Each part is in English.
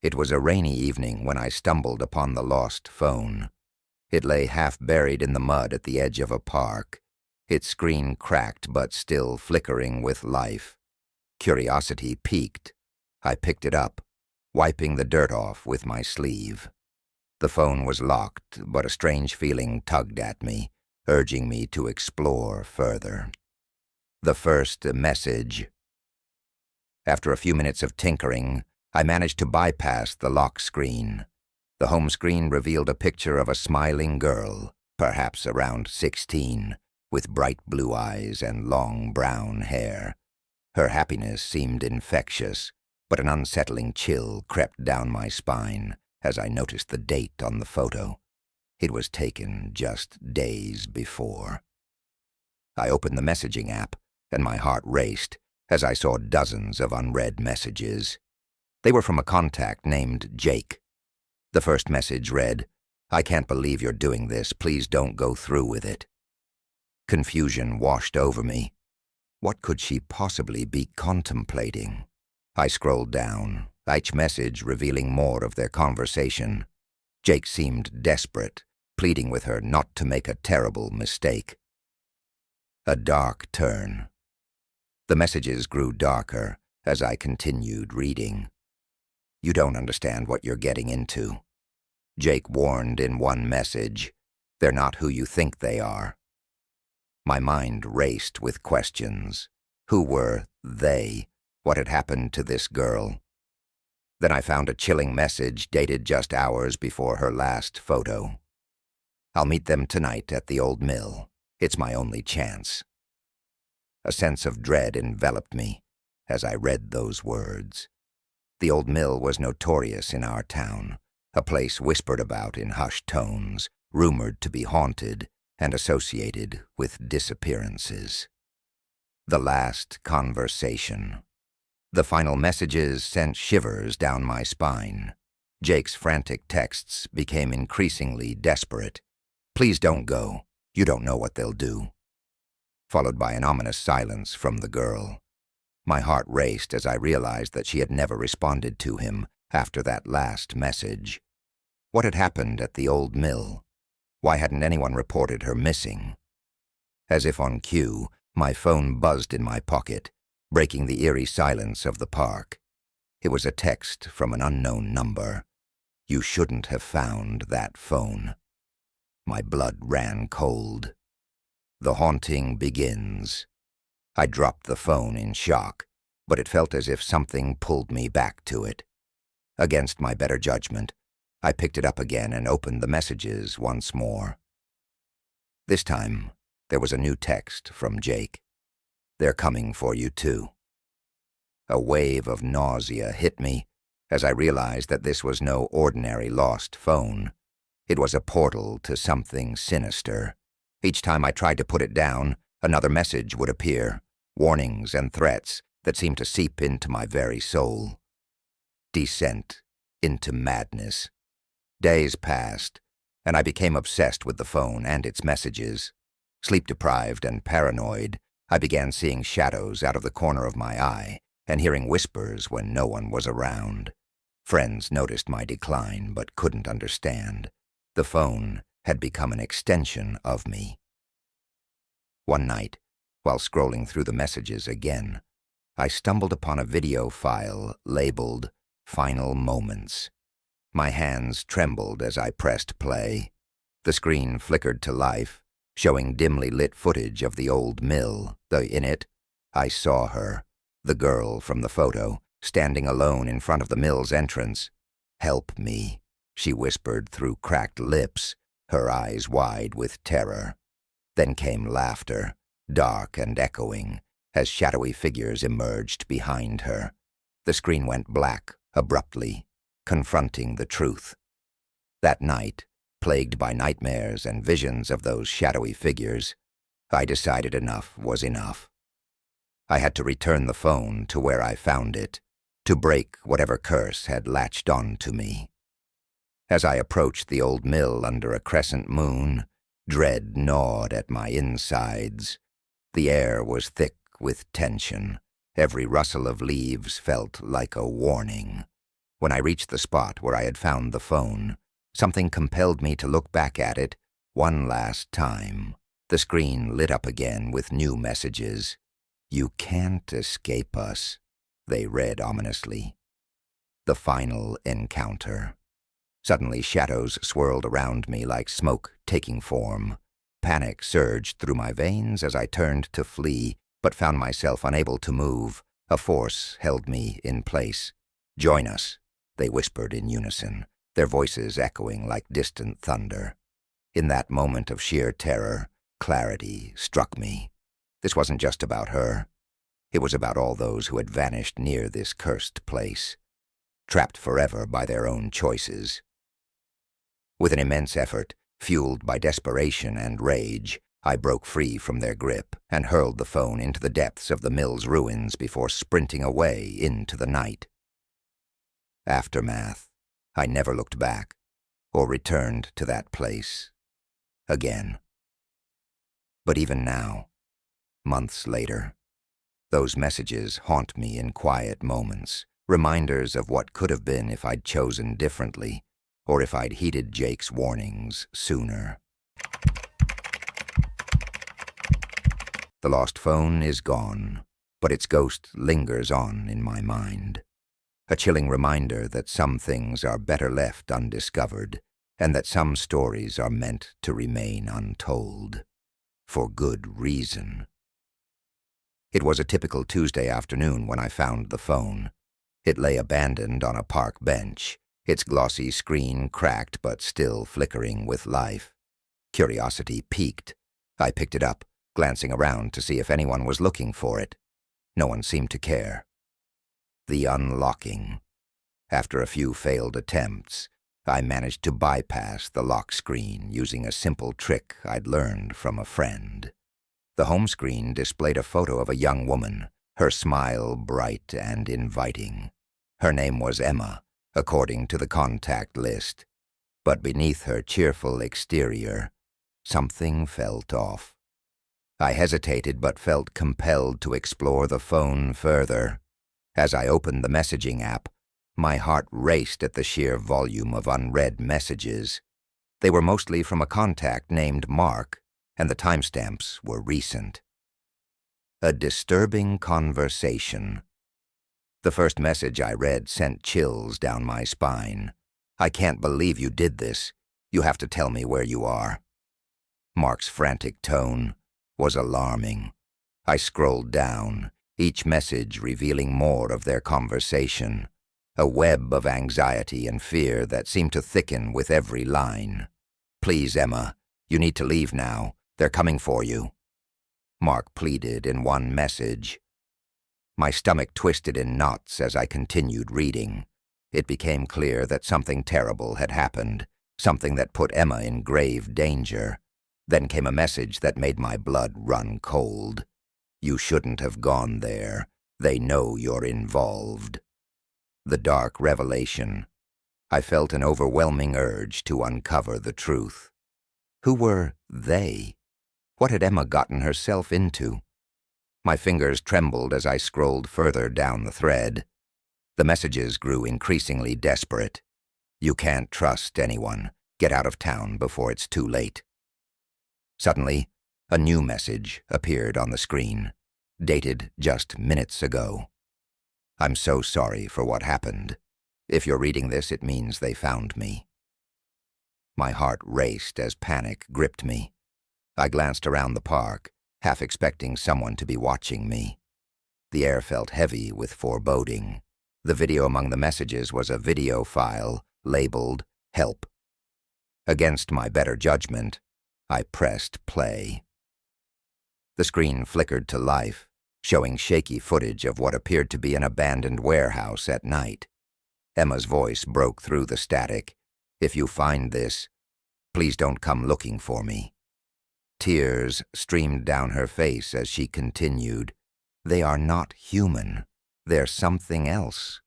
It was a rainy evening when I stumbled upon the lost phone. It lay half buried in the mud at the edge of a park, its screen cracked but still flickering with life. Curiosity piqued. I picked it up, wiping the dirt off with my sleeve. The phone was locked, but a strange feeling tugged at me, urging me to explore further. The first message. After a few minutes of tinkering, I managed to bypass the lock screen. The home screen revealed a picture of a smiling girl, perhaps around 16, with bright blue eyes and long brown hair. Her happiness seemed infectious, but an unsettling chill crept down my spine as I noticed the date on the photo. It was taken just days before. I opened the messaging app, and my heart raced as I saw dozens of unread messages. They were from a contact named Jake. The first message read, "I can't believe you're doing this. Please don't go through with it." Confusion washed over me. What could she possibly be contemplating? I scrolled down, each message revealing more of their conversation. Jake seemed desperate, pleading with her not to make a terrible mistake. A dark turn. The messages grew darker as I continued reading. "You don't understand what you're getting into." Jake warned in one message, "They're not who you think they are." My mind raced with questions. Who were they? What had happened to this girl? Then I found a chilling message dated just hours before her last photo. "I'll meet them tonight at the old mill. It's my only chance." A sense of dread enveloped me as I read those words. The old mill was notorious in our town, a place whispered about in hushed tones, rumored to be haunted and associated with disappearances. The last conversation. The final messages sent shivers down my spine. Jake's frantic texts became increasingly desperate. "Please don't go. You don't know what they'll do." Followed by an ominous silence from the girl. My heart raced as I realized that she had never responded to him after that last message. What had happened at the old mill? Why hadn't anyone reported her missing? As if on cue, my phone buzzed in my pocket, breaking the eerie silence of the park. It was a text from an unknown number. "You shouldn't have found that phone." My blood ran cold. The haunting begins. I dropped the phone in shock, but it felt as if something pulled me back to it. Against my better judgment, I picked it up again and opened the messages once more. This time, there was a new text from Jake. "They're coming for you too." A wave of nausea hit me as I realized that this was no ordinary lost phone. It was a portal to something sinister. Each time I tried to put it down, another message would appear, warnings and threats that seemed to seep into my very soul. Descent into madness. Days passed, and I became obsessed with the phone and its messages. Sleep-deprived and paranoid, I began seeing shadows out of the corner of my eye and hearing whispers when no one was around. Friends noticed my decline but couldn't understand. The phone had become an extension of me. One night, while scrolling through the messages again, I stumbled upon a video file labeled "Final Moments." My hands trembled as I pressed play. The screen flickered to life, showing dimly lit footage of the old mill, though in it, I saw her, the girl from the photo, standing alone in front of the mill's entrance. "Help me," she whispered through cracked lips, her eyes wide with terror. Then came laughter, dark and echoing, as shadowy figures emerged behind her. The screen went black, abruptly, confronting the truth. That night, plagued by nightmares and visions of those shadowy figures, I decided enough was enough. I had to return the phone to where I found it, to break whatever curse had latched on to me. As I approached the old mill under a crescent moon, dread gnawed at my insides. The air was thick with tension. Every rustle of leaves felt like a warning. When I reached the spot where I had found the phone, something compelled me to look back at it one last time. The screen lit up again with new messages. "You can't escape us," they read ominously. The final encounter. Suddenly, shadows swirled around me like smoke taking form. Panic surged through my veins as I turned to flee, but found myself unable to move. A force held me in place. "Join us," they whispered in unison, their voices echoing like distant thunder. In that moment of sheer terror, clarity struck me. This wasn't just about her. It was about all those who had vanished near this cursed place, trapped forever by their own choices. With an immense effort, fueled by desperation and rage, I broke free from their grip and hurled the phone into the depths of the mill's ruins before sprinting away into the night. Aftermath. I never looked back or returned to that place again. But even now, months later, those messages haunt me in quiet moments, reminders of what could have been if I'd chosen differently, or if I'd heeded Jake's warnings sooner. The lost phone is gone, but its ghost lingers on in my mind. A chilling reminder that some things are better left undiscovered, and that some stories are meant to remain untold. For good reason. It was a typical Tuesday afternoon when I found the phone. It lay abandoned on a park bench, its glossy screen cracked but still flickering with life. Curiosity piqued. I picked it up, glancing around to see if anyone was looking for it. No one seemed to care. The unlocking. After a few failed attempts, I managed to bypass the lock screen using a simple trick I'd learned from a friend. The home screen displayed a photo of a young woman, her smile bright and inviting. Her name was Emma, according to the contact list, but beneath her cheerful exterior, something felt off. I hesitated but felt compelled to explore the phone further. As I opened the messaging app, my heart raced at the sheer volume of unread messages. They were mostly from a contact named Mark, and the timestamps were recent. A disturbing conversation. The first message I read sent chills down my spine. "I can't believe you did this. You have to tell me where you are." Mark's frantic tone was alarming. I scrolled down, each message revealing more of their conversation, a web of anxiety and fear that seemed to thicken with every line. "Please, Emma, you need to leave now. They're coming for you," Mark pleaded in one message. My stomach twisted in knots as I continued reading. It became clear that something terrible had happened, something that put Emma in grave danger. Then came a message that made my blood run cold. "You shouldn't have gone there. They know you're involved." The dark revelation. I felt an overwhelming urge to uncover the truth. Who were they? What had Emma gotten herself into? My fingers trembled as I scrolled further down the thread. The messages grew increasingly desperate. "You can't trust anyone. Get out of town before it's too late." Suddenly, a new message appeared on the screen, dated just minutes ago. "I'm so sorry for what happened. If you're reading this, it means they found me." My heart raced as panic gripped me. I glanced around the park, half expecting someone to be watching me. The air felt heavy with foreboding. The video among the messages was a video file labeled "Help." Against my better judgment, I pressed play. The screen flickered to life, showing shaky footage of what appeared to be an abandoned warehouse at night. Emma's voice broke through the static. "If you find this, please don't come looking for me." Tears streamed down her face as she continued. "They are not human. They're something else."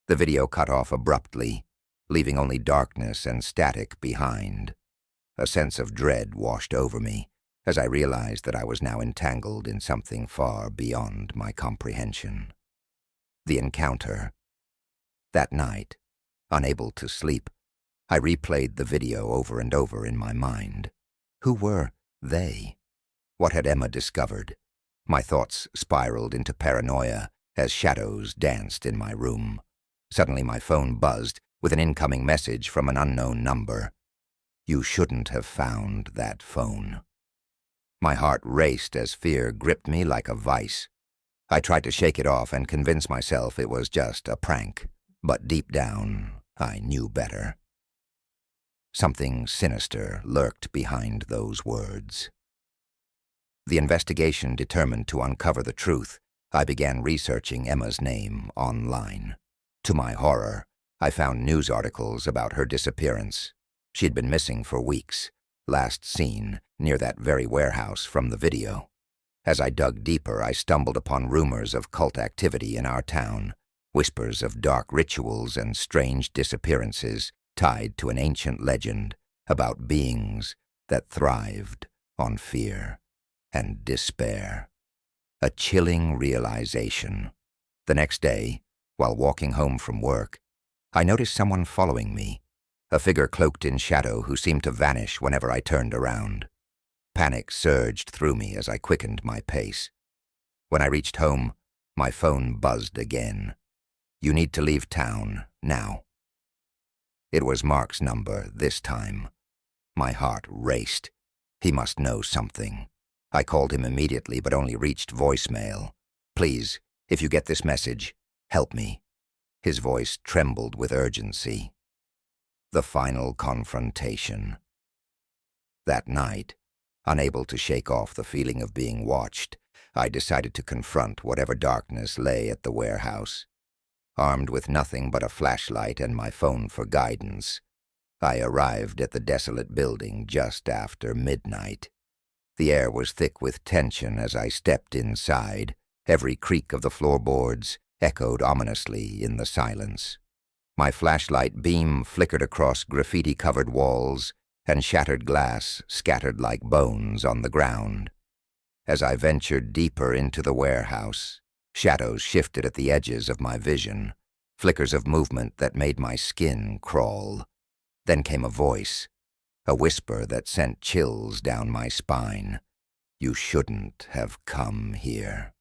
The video cut off abruptly, leaving only darkness and static behind. A sense of dread washed over me as I realized that I was now entangled in something far beyond my comprehension. The encounter. That night, unable to sleep, I replayed the video over and over in my mind. Who were they? What had Emma discovered? My thoughts spiraled into paranoia as shadows danced in my room. Suddenly my phone buzzed with an incoming message from an unknown number. You shouldn't have found that phone. My heart raced as fear gripped me like a vice. I tried to shake it off and convince myself it was just a prank, but deep down, I knew better. Something sinister lurked behind those words. The investigation determined to uncover the truth. I began researching Emma's name online. To my horror, I found news articles about her disappearance. She had been missing for weeks, last seen near that very warehouse from the video. As I dug deeper, I stumbled upon rumors of cult activity in our town, whispers of dark rituals and strange disappearances tied to an ancient legend about beings that thrived on fear and despair. A chilling realization. The next day, while walking home from work, I noticed someone following me, a figure cloaked in shadow who seemed to vanish whenever I turned around. Panic surged through me as I quickened my pace. When I reached home, my phone buzzed again. You need to leave town, now. It was Mark's number this time. My heart raced. He must know something. I called him immediately but only reached voicemail. Please, if you get this message, help me. His voice trembled with urgency. The final confrontation. That night, unable to shake off the feeling of being watched, I decided to confront whatever darkness lay at the warehouse. Armed with nothing but a flashlight and my phone for guidance, I arrived at the desolate building just after midnight. The air was thick with tension as I stepped inside. Every creak of the floorboards echoed ominously in the silence. My flashlight beam flickered across graffiti-covered walls and shattered glass scattered like bones on the ground. As I ventured deeper into the warehouse, shadows shifted at the edges of my vision, flickers of movement that made my skin crawl. Then came a voice, a whisper that sent chills down my spine. You shouldn't have come here.